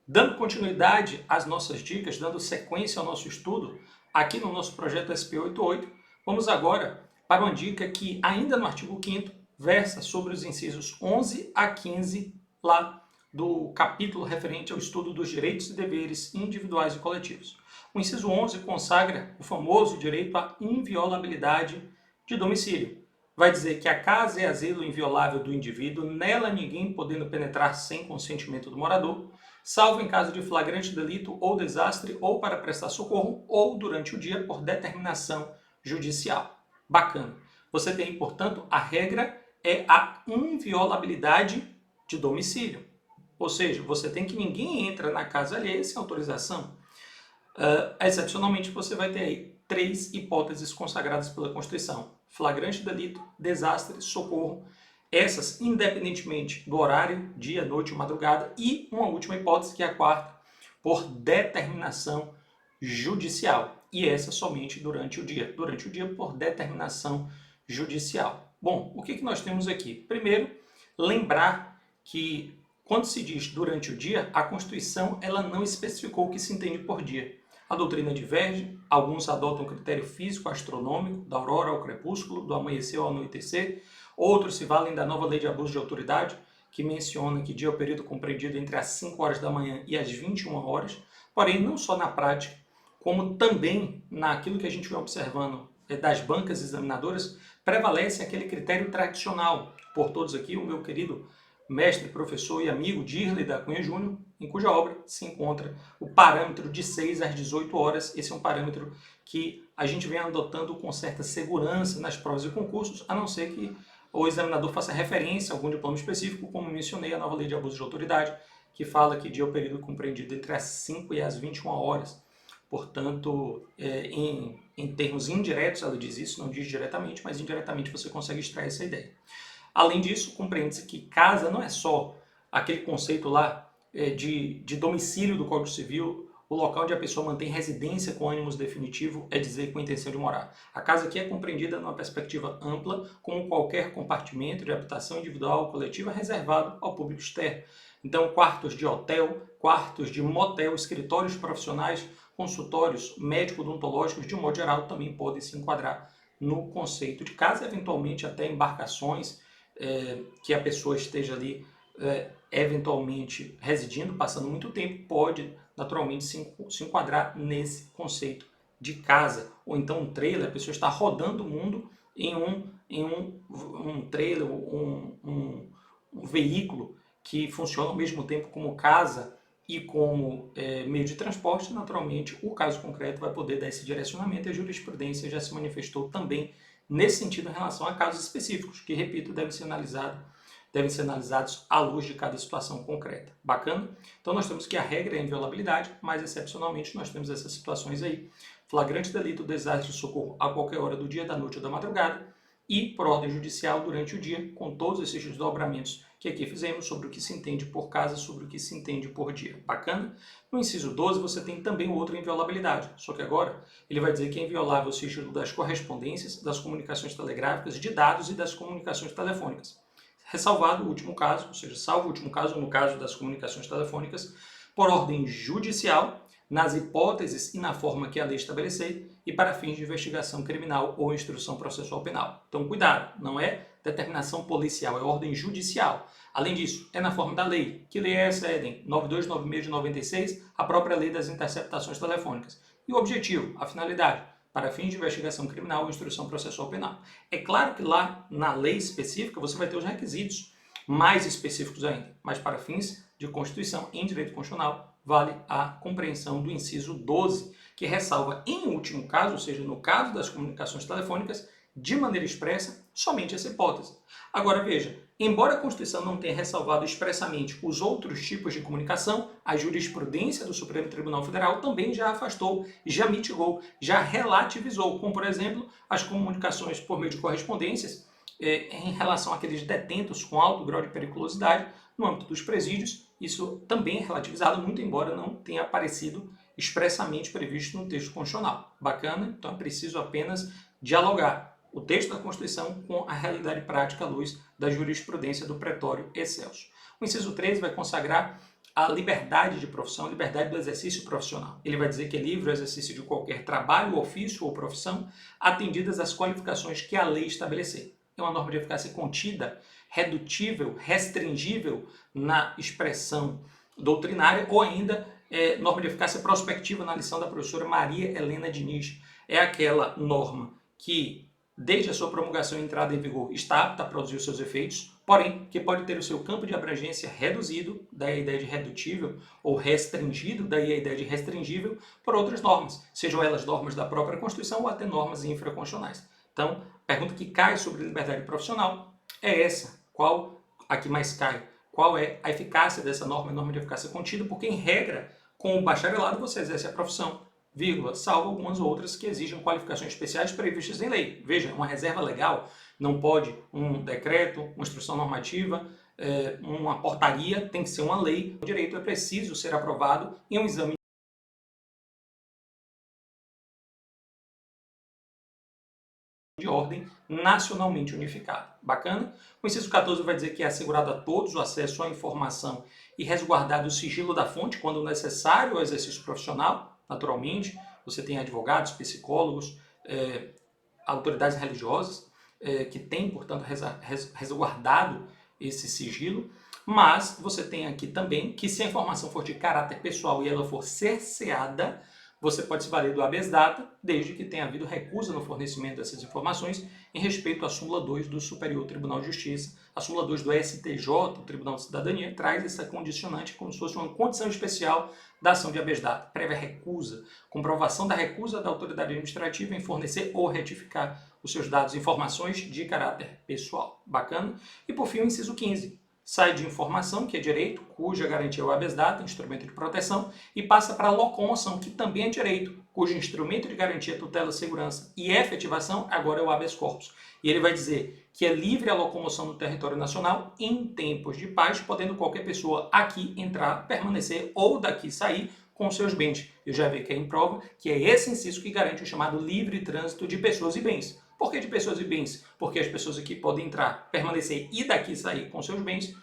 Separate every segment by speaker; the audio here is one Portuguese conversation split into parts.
Speaker 1: Dando continuidade às nossas dicas, dando sequência ao nosso estudo, aqui no nosso projeto SP88, vamos agora para uma dica que, ainda no artigo 5º, versa sobre os incisos 11 a 15, lá do capítulo referente ao estudo dos direitos e deveres individuais e coletivos. O inciso 11 consagra o famoso direito à inviolabilidade de domicílio. Vai dizer que a casa é asilo inviolável do indivíduo, nela ninguém podendo penetrar sem consentimento do morador, salvo em caso de flagrante delito ou desastre, ou para prestar socorro, ou durante o dia por determinação judicial. Bacana. Você tem, portanto, a regra é a inviolabilidade de domicílio. Ou seja, você tem que ninguém entra na casa alheia sem autorização. Excepcionalmente, você vai ter aí 3 hipóteses consagradas pela Constituição: flagrante delito, desastre, socorro. Essas, independentemente do horário, dia, noite ou madrugada, e uma última hipótese, que é a quarta, por determinação judicial. E essa somente durante o dia. Durante o dia, por determinação judicial. Bom, o que nós temos aqui? Primeiro, lembrar que quando se diz durante o dia, a Constituição ela não especificou o que se entende por dia. A doutrina diverge, alguns adotam o critério físico astronômico, da aurora ao crepúsculo, do amanhecer ao anoitecer, outros se valem da nova lei de abuso de autoridade, que menciona que dia é o período compreendido entre as 5 horas da manhã e as 21 horas, porém não só na prática, como também naquilo que a gente vem observando das bancas examinadoras, prevalece aquele critério tradicional. Por todos aqui, o meu querido mestre, professor e amigo Dirley da Cunha Júnior, em cuja obra se encontra o parâmetro de 6 às 18 horas. Esse é um parâmetro que a gente vem adotando com certa segurança nas provas e concursos, a não ser que o examinador faça referência a algum diploma específico, como mencionei, a nova lei de abuso de autoridade, que fala que dia é o período compreendido entre as 5 e as 21 horas. Portanto, em termos indiretos, ela diz isso, não diz diretamente, mas indiretamente você consegue extrair essa ideia. Além disso, compreende-se que casa não é só aquele conceito lá de domicílio do Código Civil, o local onde a pessoa mantém residência com ânimos definitivo, é dizer, com intenção de morar. A casa aqui é compreendida numa perspectiva ampla, como qualquer compartimento de habitação individual ou coletiva reservado ao público externo. Então, quartos de hotel, quartos de motel, escritórios profissionais, consultórios médico-odontológicos, de um modo geral, também podem se enquadrar no conceito de casa, eventualmente até embarcações, que a pessoa esteja ali eventualmente residindo, passando muito tempo, pode naturalmente se enquadrar nesse conceito de casa. Ou então um trailer, a pessoa está rodando o mundo em um trailer, um veículo que funciona ao mesmo tempo como casa e como meio de transporte. Naturalmente, o caso concreto vai poder dar esse direcionamento, e a jurisprudência já se manifestou também nesse sentido em relação a casos específicos, que, repito, devem ser analisados à luz de cada situação concreta. Bacana? Então nós temos que a regra é a inviolabilidade, mas excepcionalmente nós temos essas situações aí: flagrante delito, desastre e socorro a qualquer hora do dia, da noite ou da madrugada, e por ordem judicial durante o dia, com todos esses desdobramentos que aqui fizemos sobre o que se entende por casa, sobre o que se entende por dia. Bacana? No inciso 12 você tem também o outro inviolabilidade, só que agora ele vai dizer que é inviolável o sigilo das correspondências, das comunicações telegráficas, de dados e das comunicações telefônicas. Ressalvado o último caso, ou seja, salvo o último caso, no caso das comunicações telefônicas, por ordem judicial, nas hipóteses e na forma que a lei estabelecer, e para fins de investigação criminal ou instrução processual penal. Então, cuidado, não é determinação policial, é ordem judicial. Além disso, é na forma da lei. Que lei é essa, Eden? 9296 de 96, a própria lei das interceptações telefônicas. E o objetivo, a finalidade, para fins de investigação criminal ou instrução processual penal. É claro que lá na lei específica você vai ter os requisitos mais específicos ainda, mas para fins de Constituição em direito constitucional vale a compreensão do inciso 12, que ressalva, em último caso, ou seja, no caso das comunicações telefônicas, de maneira expressa, somente essa hipótese. Agora veja, embora a Constituição não tenha ressalvado expressamente os outros tipos de comunicação, a jurisprudência do Supremo Tribunal Federal também já afastou, já mitigou, já relativizou, como, por exemplo, as comunicações por meio de correspondências em relação àqueles detentos com alto grau de periculosidade no âmbito dos presídios. Isso também é relativizado, muito embora não tenha aparecido expressamente previsto no texto constitucional. Bacana? Então é preciso apenas dialogar o texto da Constituição com a realidade prática à luz da jurisprudência do pretório excelso. O inciso 13 vai consagrar a liberdade de profissão, a liberdade do exercício profissional. Ele vai dizer que é livre o exercício de qualquer trabalho, ofício ou profissão, atendidas as qualificações que a lei estabelecer. É uma norma de eficácia contida, redutível, restringível na expressão doutrinária, ou ainda norma de eficácia prospectiva na lição da professora Maria Helena Diniz. É aquela norma que, desde a sua promulgação e entrada em vigor, está apta a produzir os seus efeitos, porém, que pode ter o seu campo de abrangência reduzido, daí a ideia de redutível, ou restringido, daí a ideia de restringível, por outras normas, sejam elas normas da própria Constituição ou até normas infraconstitucionais. Então, a pergunta que cai sobre liberdade profissional é essa: qual a que mais cai? Qual é a eficácia dessa norma, a norma de eficácia contida? Porque, em regra, com o bacharelado você exerce a profissão, vírgula, salvo algumas outras que exigem qualificações especiais previstas em lei. Veja, uma reserva legal não pode um decreto, uma instrução normativa, uma portaria, tem que ser uma lei. O direito é preciso ser aprovado em um exame de ordem nacionalmente unificado. Bacana? O inciso 14 vai dizer que é assegurado a todos o acesso à informação e resguardado o sigilo da fonte quando necessário ao exercício profissional. Naturalmente, você tem advogados, psicólogos, autoridades religiosas que têm, portanto, resguardado esse sigilo, mas você tem aqui também que, se a informação for de caráter pessoal e ela for cerceada, você pode se valer do habeas data, desde que tenha havido recusa no fornecimento dessas informações em respeito à súmula 2 do Superior Tribunal de Justiça. A súmula 2 do STJ, o Tribunal de Cidadania, traz essa condicionante como se fosse uma condição especial da ação de habeas data, prévia recusa, comprovação da recusa da autoridade administrativa em fornecer ou retificar os seus dados e informações de caráter pessoal. Bacana? E por fim o inciso 15. Sai de informação, que é direito, cuja garantia é o habeas data, instrumento de proteção, e passa para a locomoção, que também é direito, cujo instrumento de garantia, tutela, segurança e efetivação agora é o habeas corpus. E ele vai dizer que é livre a locomoção no território nacional em tempos de paz, podendo qualquer pessoa aqui entrar, permanecer ou daqui sair com seus bens. Eu já vi que é em prova que é esse inciso que garante o chamado livre trânsito de pessoas e bens. Por que de pessoas e bens? Porque as pessoas aqui podem entrar, permanecer e daqui sair com seus bens,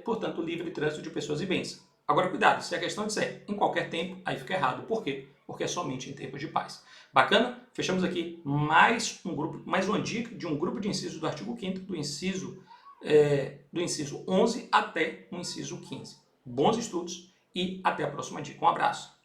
Speaker 1: portanto, livre trânsito de pessoas e bens. Agora, cuidado, se a questão disser em qualquer tempo, aí fica errado. Por quê? Porque é somente em tempos de paz. Bacana? Fechamos aqui mais uma dica de um grupo de incisos do artigo 5º, do inciso 11 até o inciso 15. Bons estudos e até a próxima dica. Um abraço.